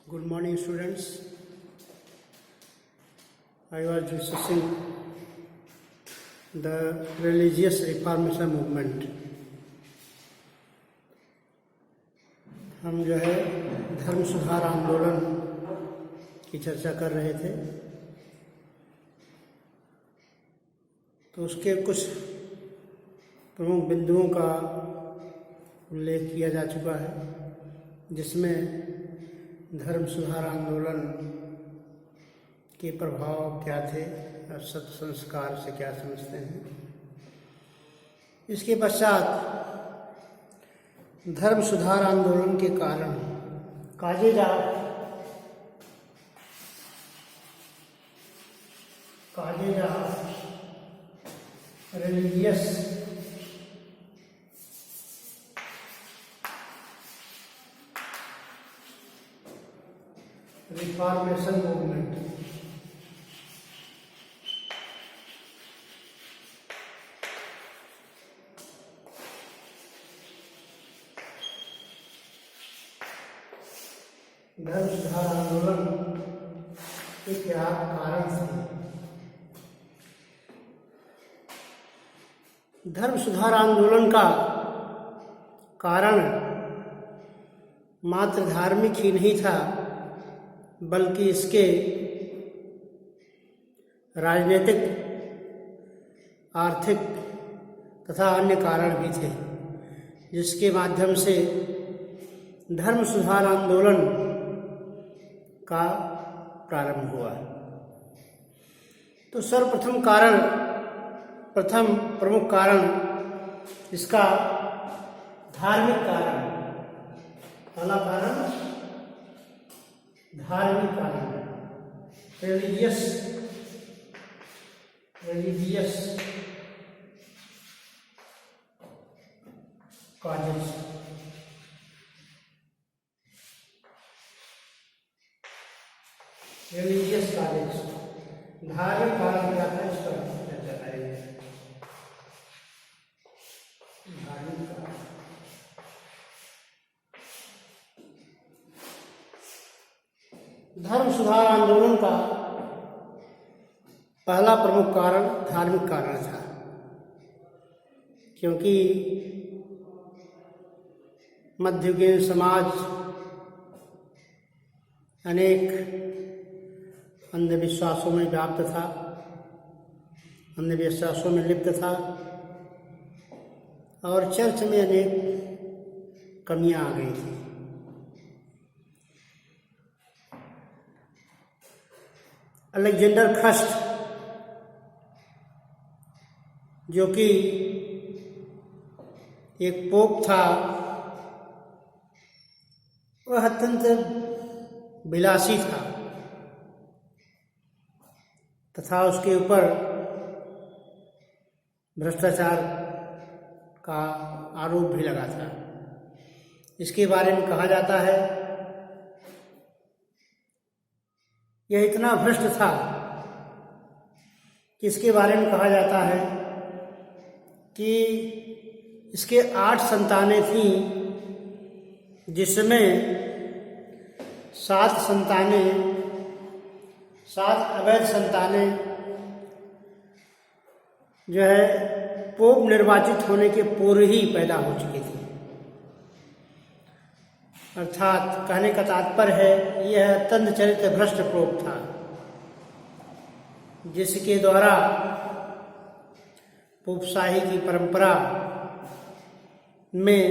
Good morning, students. I was discussing the religious reformation movement. हम जो है धर्म सुधार आंदोलन की चर्चा कर रहे थे, तो उसके कुछ प्रमुख बिंदुओं का उल्लेख किया जा चुका है, जिसमें धर्म सुधार आंदोलन के प्रभाव क्या थे और सत संस्कार से क्या समझते हैं। इसके पश्चात धर्म सुधार आंदोलन के कारण काजेज रिलीजियस रिफॉर्मेशन मूवमेंट धर्म सुधार आंदोलन के क्या कारण थे। धर्म सुधार आंदोलन का कारण मात्र धार्मिक ही नहीं था, बल्कि इसके राजनीतिक, आर्थिक तथा अन्य कारण भी थे, जिसके माध्यम से धर्म सुधार आंदोलन का प्रारंभ हुआ। तो प्रथम प्रमुख कारण इसका धार्मिक कारण, पहला कारण धार्मिक कारण, रिलीजियस कॉजेज। रिलीजियस कॉजेज, धार्मिक कारण क्या था, इस पर चर्चा करेंगे। धार्मिक कारण, धर्म सुधार आंदोलन का पहला प्रमुख कारण धार्मिक कारण था, क्योंकि मध्ययुगीन समाज अनेक अंधविश्वासों में व्याप्त था, अंधविश्वासों में लिप्त था, और चर्च में अनेक कमियां आ गई थी। अलेक्जेंडर ख्रस्ट, जो कि एक पोप था, वह अत्यंत विलासी था तथा उसके ऊपर भ्रष्टाचार का आरोप भी लगा था। इसके बारे में कहा जाता है यह इतना भ्रष्ट था कि इसके बारे में कहा जाता है कि इसके 8 संतानें थीं, जिसमें 7 अवैध संतानें जो है पोप निर्वाचित होने के पूर्व ही पैदा हो चुकी थी। अर्थात कहने का तात्पर्य है यह अत्यंत चरित्र भ्रष्ट पोप था, जिसके द्वारा पोपशाही की परंपरा में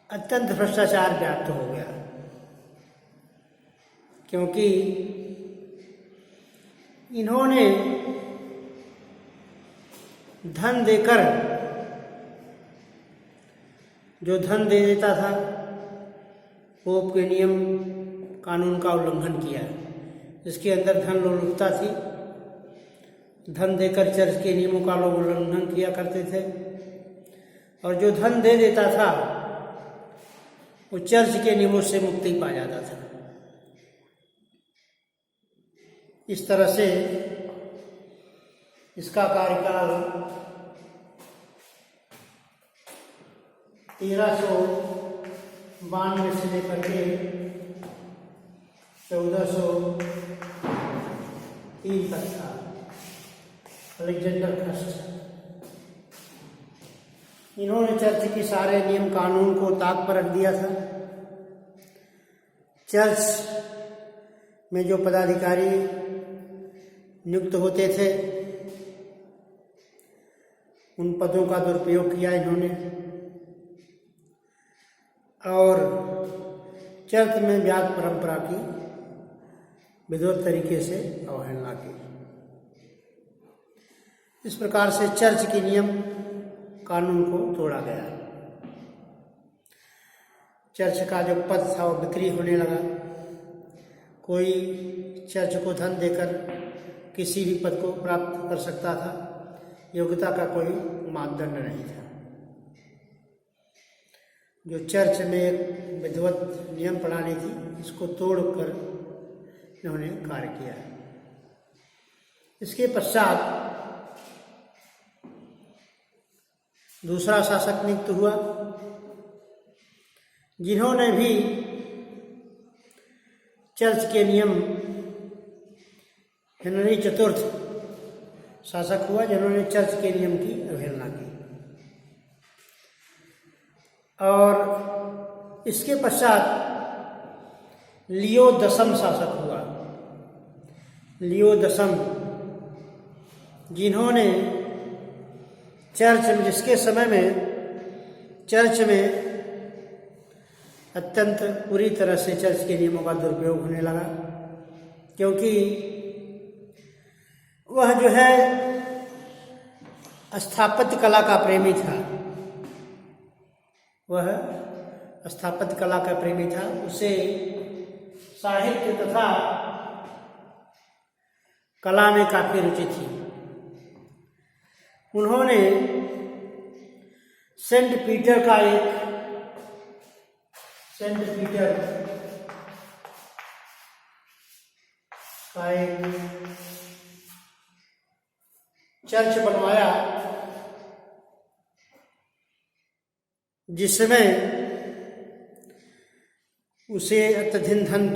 अत्यंत भ्रष्टाचार व्याप्त हो गया, क्योंकि इन्होंने धन देकर, जो धन दे देता था, पोप के नियम कानून का उल्लंघन किया। इसके अंदर धन लोलुपता थी, धन देकर चर्च के नियमों का लोग उल्लंघन किया करते थे, और जो धन दे देता था वो चर्च के नियमों से मुक्ति पा जाता था। इस तरह से इसका कार्यकाल 1300 92 से लेकर के 1403 तक था अलेक्जेंडर फर्स्ट। इन्होंने चर्च के सारे नियम कानून को ताक पर रख दिया था। चर्च में जो पदाधिकारी नियुक्त होते थे उन पदों का दुरुपयोग किया इन्होंने, और चर्च में व्यास परंपरा की विधिवत तरीके से अवहेलना की। इस प्रकार से चर्च के नियम कानून को तोड़ा गया। चर्च का जो पद था वो बिक्री होने लगा। कोई चर्च को धन देकर किसी भी पद को प्राप्त कर सकता था। योग्यता का कोई मापदंड नहीं था। जो चर्च में एक विधिवत नियम प्रणाली थी, इसको तोड़कर इन्होंने कार्य किया। इसके पश्चात दूसरा शासक नियुक्त हुआ, जिन्होंने भी चर्च के नियम, हेनरी चतुर्थ शासक हुआ जिन्होंने चर्च के नियम की अवहेलना की। और इसके पश्चात लियो दसम शासक हुआ। लियो दसम, जिन्होंने चर्च में, जिसके समय में चर्च में अत्यंत पूरी तरह से चर्च के नियमों का दुरुपयोग होने लगा, क्योंकि वह जो है स्थापत्य कला का प्रेमी था। वह स्थापत्य कला का प्रेमी था। उसे साहित्य तथा कला में काफी रुचि थी। उन्होंने सेंट पीटर का एक चर्च बनवाया, जिसमें उसे अत्यधिक धन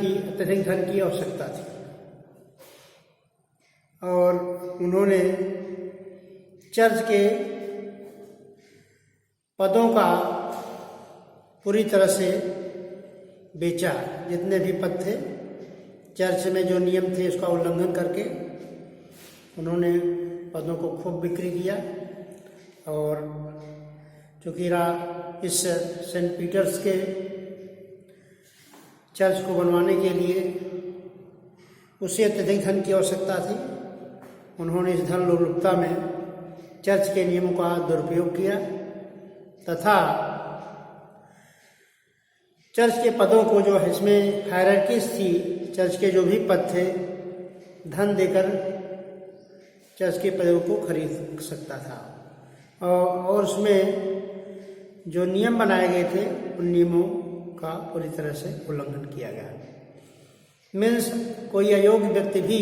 की आवश्यकता थी। और उन्होंने चर्च के पदों का पूरी तरह से बेचा। जितने भी पद थे चर्च में, जो नियम थे, उसका उल्लंघन करके उन्होंने पदों को खूब बिक्री किया। और चूँकि इस सेंट पीटर्स के चर्च को बनवाने के लिए उसे अत्यधिक धन की आवश्यकता थी, उन्होंने इस धन लोलुपता में चर्च के नियमों का दुरुपयोग किया तथा चर्च के पदों को, जो इसमें हायरार्कीज थी, चर्च के जो भी पद थे, धन देकर चर्च के पदों को खरीद सकता था। और उसमें जो नियम बनाए गए थे उन नियमों का पूरी तरह से उल्लंघन किया गया। मीन्स कोई अयोग्य व्यक्ति भी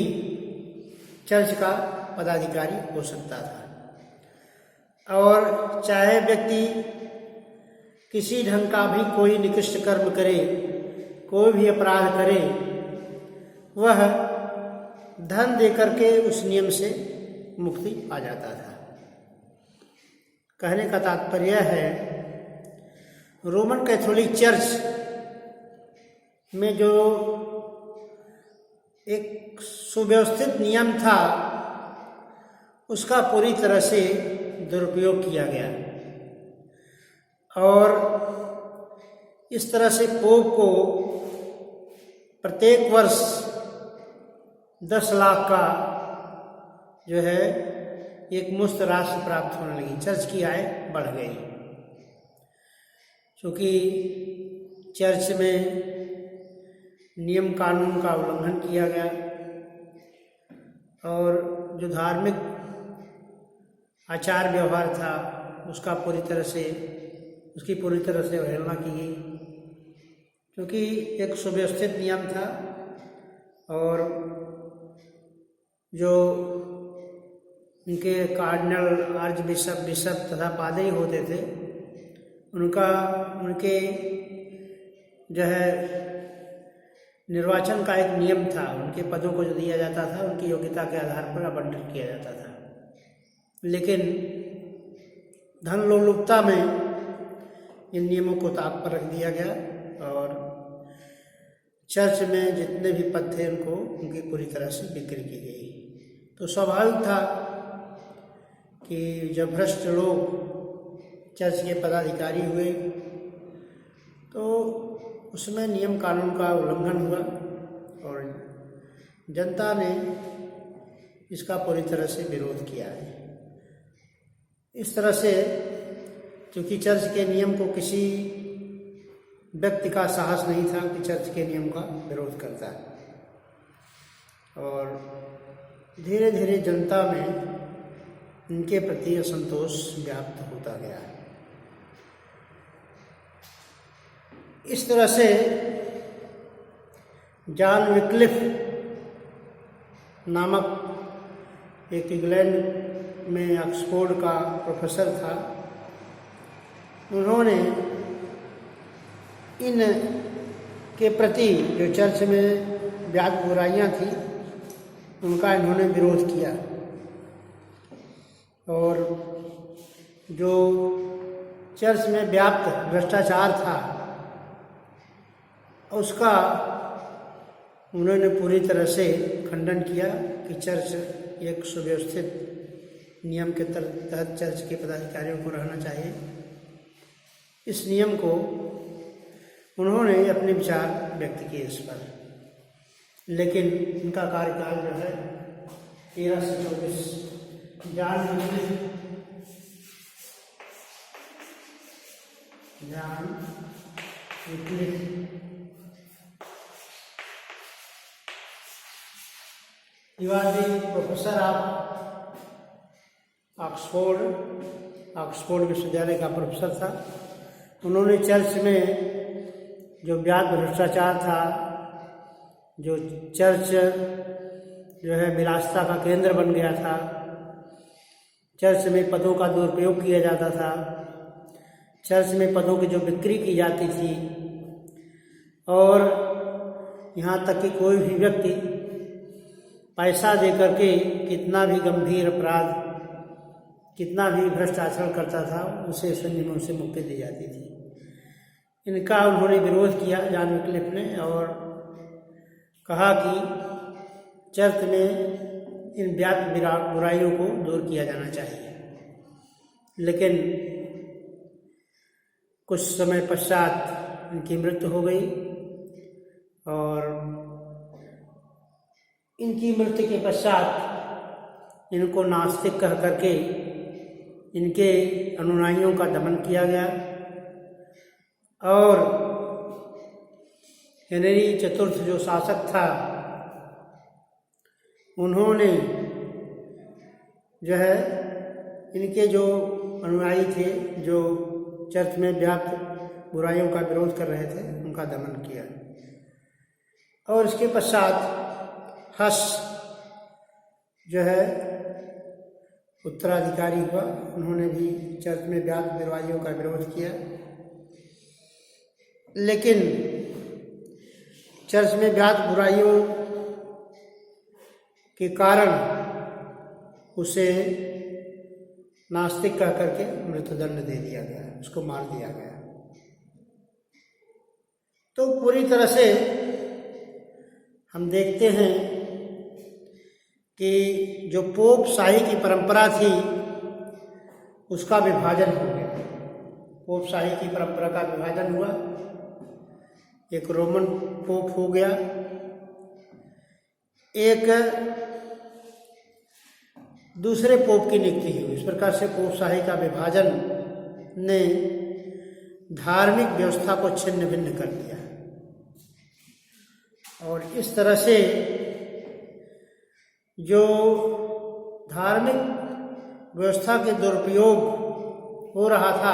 चर्च का पदाधिकारी हो सकता था। और चाहे व्यक्ति किसी ढंग का भी कोई निकृष्ट कर्म करे, कोई भी अपराध करे, वह धन देकर के उस नियम से मुक्ति पा जाता था। कहने का तात्पर्य है, रोमन कैथोलिक चर्च में जो एक सुव्यवस्थित नियम था, उसका पूरी तरह से दुरुपयोग किया गया। और इस तरह से पोप को प्रत्येक वर्ष 10 लाख का जो है एक मुफ्त राशि प्राप्त होने लगी। चर्च की आय बढ़ गई, क्योंकि चर्च में नियम कानून का उल्लंघन किया गया और जो धार्मिक आचार व्यवहार था उसकी पूरी तरह से अवहेलना की गई, क्योंकि एक सुव्यवस्थित नियम था। और जो उनके कार्डिनल, आर्च बिशप तथा पादरी होते थे, उनके जो है निर्वाचन का एक नियम था, उनके पदों को जो दिया जाता था उनकी योग्यता के आधार पर आवंटन किया जाता था। लेकिन धन लोलुपता में इन नियमों को ताक पर रख दिया गया और चर्च में जितने भी पद थे उनको उनकी पूरी तरह से बिक्री की गई। तो स्वाभाविक था कि जब भ्रष्ट लोग चर्च के पदाधिकारी हुए तो उसमें नियम कानून का उल्लंघन हुआ और जनता ने इसका पूरी तरह से विरोध किया है। इस तरह से क्योंकि चर्च के नियम को किसी व्यक्ति का साहस नहीं था कि चर्च के नियम का विरोध करता है और धीरे धीरे जनता में इनके प्रति असंतोष व्याप्त होता गया। इस तरह से जॉन विक्लिफ नामक एक इंग्लैंड में ऑक्सफोर्ड का प्रोफेसर था, उन्होंने इन के प्रति जो चर्च में व्याप्त बुराइयां थी उनका इन्होंने विरोध किया और जो चर्च में व्याप्त भ्रष्टाचार था उसका उन्होंने पूरी तरह से खंडन किया कि चर्च एक सुव्यवस्थित नियम के तहत चर्च के पदाधिकारियों को रहना चाहिए। इस नियम को उन्होंने अपने विचार व्यक्त किए इस पर, लेकिन इनका कार्यकाल जो है 1324 John Wycliffe He was the professor of Oxford विश्वविद्यालय का प्रोफेसर था। उन्होंने चर्च में जो व्याप्त भ्रष्टाचार था, जो चर्च जो है विलासिता का केंद्र बन गया था, चर्च में पदों का दुरुपयोग किया जाता था, चर्च में पदों की जो बिक्री की जाती थी और यहाँ तक कि कोई भी व्यक्ति पैसा दे करके कितना भी गंभीर अपराध, कितना भी भ्रष्ट आचरण करता था उसे इस नियमों से मुक्ति दी जाती थी। इनका उन्होंने विरोध किया जॉन विक्लिफ ने और कहा कि चर्च में इन व्याप्त बुराइयों को दूर किया जाना चाहिए। लेकिन कुछ समय पश्चात इनकी मृत्यु हो गई और इनकी मृत्यु के पश्चात इनको नास्तिक कह करके इनके अनुयायियों का दमन किया गया और हेनरी चतुर्थ जो शासक था उन्होंने जो है इनके जो अनुयायी थे जो चर्च में व्याप्त बुराइयों का विरोध कर रहे थे उनका दमन किया और इसके पश्चात हस जो है उत्तराधिकारी हुआ। उन्होंने भी चर्च में व्याप्त बुराइयों का विरोध किया, लेकिन चर्च में व्याप्त बुराइयों के कारण उसे नास्तिक कह करके मृत्युदंड दे दिया गया, उसको मार दिया गया। तो पूरी तरह से हम देखते हैं कि जो पोप शाही की परंपरा थी उसका विभाजन हो गया। पोप शाही की परंपरा का विभाजन हुआ, एक रोमन पोप हो गया, एक दूसरे पोप की नियुक्ति हुई। इस प्रकार से पोप शाही का विभाजन ने धार्मिक व्यवस्था को छिन्न भिन्न कर दिया और इस तरह से जो धार्मिक व्यवस्था के दुरुपयोग हो रहा था,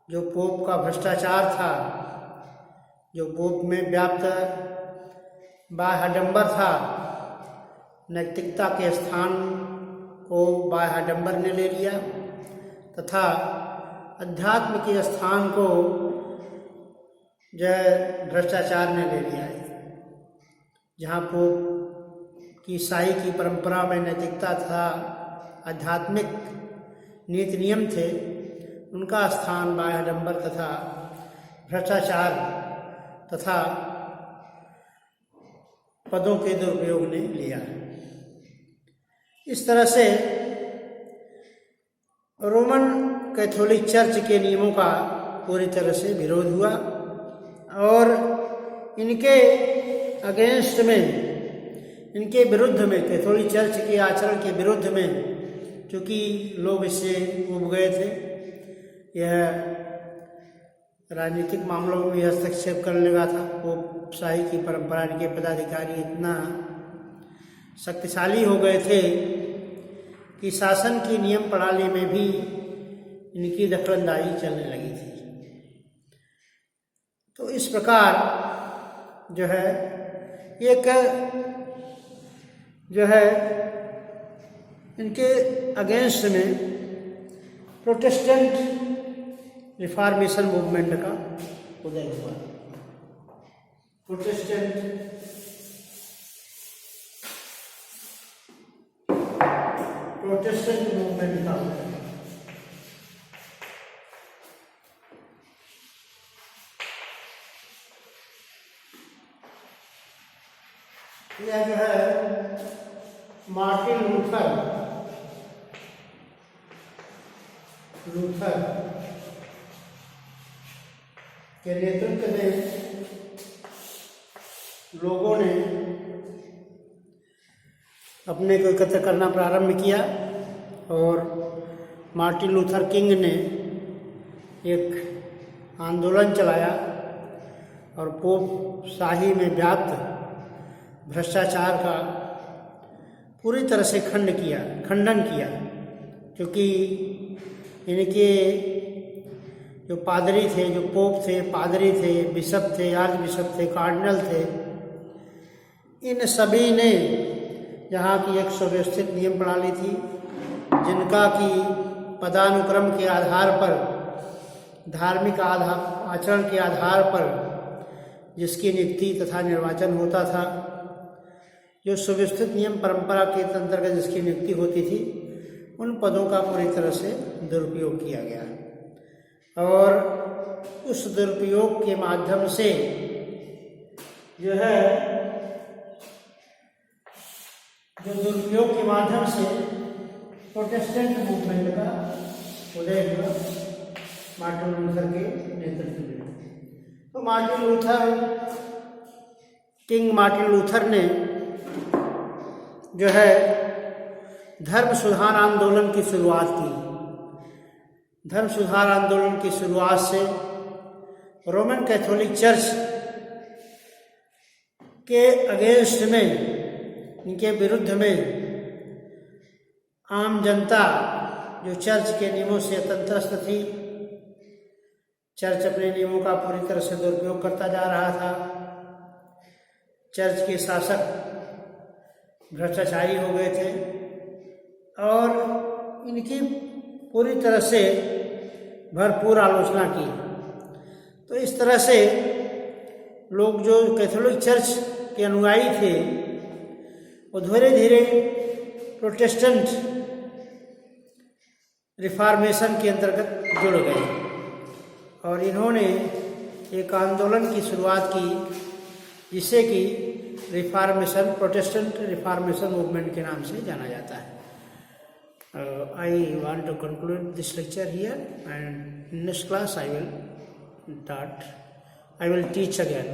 जो पोप का भ्रष्टाचार था, जो पोप में व्याप्त बाह्याडंबर था, नैतिकता के स्थान को बाह्याडंबर ने ले लिया तथा अध्यात्म के स्थान को जो है भ्रष्टाचार ने ले लिया है। जहाँ पोप की ईसाई की परंपरा में नैतिकता था, आध्यात्मिक नीति नियम थे, उनका स्थान बाह्याडंबर तथा भ्रष्टाचार तथा पदों के दुरुपयोग ने लिया। इस तरह से रोमन कैथोलिक चर्च के नियमों का पूरी तरह से विरोध हुआ और इनके अगेंस्ट में, इनके विरुद्ध में, कैथोलिक चर्च के आचरण के विरुद्ध में, चूँकि लोग इससे उब गए थे, यह राजनीतिक मामलों में हस्तक्षेप करने लगा था। पोप शाही की परंपरा के पदाधिकारी इतना शक्तिशाली हो गए थे कि शासन की नियम प्रणाली में भी इनकी दखलंदाजी चलने लगी थी। तो इस प्रकार जो है एक जो है इनके अगेंस्ट में प्रोटेस्टेंट रिफॉर्मेशन मूवमेंट का उदय हुआ। प्रोटेस्टेंट मूवमेंट का उदय। यह जो है मार्टिन लूथर के नेतृत्व में लोगों ने अपने को एकत्र करना प्रारंभ किया और मार्टिन लूथर किंग ने एक आंदोलन चलाया और पोप शाही में व्याप्त भ्रष्टाचार का पूरी तरह से खंडन किया, क्योंकि इनके जो पादरी थे, जो पोप थे, पादरी थे, बिशप थे, आर्च बिशप थे, कार्डिनल थे, इन सभी ने, जहाँ की एक सुव्यवस्थित नियम प्रणाली थी, जिनका कि पदानुक्रम के आधार पर, धार्मिक आचरण के आधार पर जिसकी नियुक्ति तथा निर्वाचन होता था, जो सुव्यवस्थित नियम परंपरा के अंतर्गत जिसकी नियुक्ति होती थी, उन पदों का पूरी तरह से दुरुपयोग किया गया और उस दुरुपयोग के माध्यम से जो है दुरुपयोग के माध्यम से प्रोटेस्टेंट मूवमेंट का उदय हुआ मार्टिन लूथर के नेतृत्व में। तो किंग मार्टिन लूथर ने जो है धर्म सुधार आंदोलन की शुरुआत की। धर्म सुधार आंदोलन की शुरुआत से रोमन कैथोलिक चर्च के अगेंस्ट में, इनके विरुद्ध में आम जनता जो चर्च के नियमों से तंत्रस्त थी, चर्च अपने नियमों का पूरी तरह से दुरुपयोग करता जा रहा था, चर्च के शासक भ्रष्टाचारी हो गए थे और इनकी पूरी तरह से भरपूर आलोचना की। तो इस तरह से लोग जो कैथोलिक चर्च के अनुयायी थे वो धीरे धीरे प्रोटेस्टेंट रिफॉर्मेशन के अंतर्गत जुड़ गए और इन्होंने एक आंदोलन की शुरुआत की जिसे कि रिफॉर्मेशन, प्रोटेस्टेंट रिफॉर्मेशन मूवमेंट के नाम से जाना जाता है। I want to conclude this lecture here, and in next class I will teach again.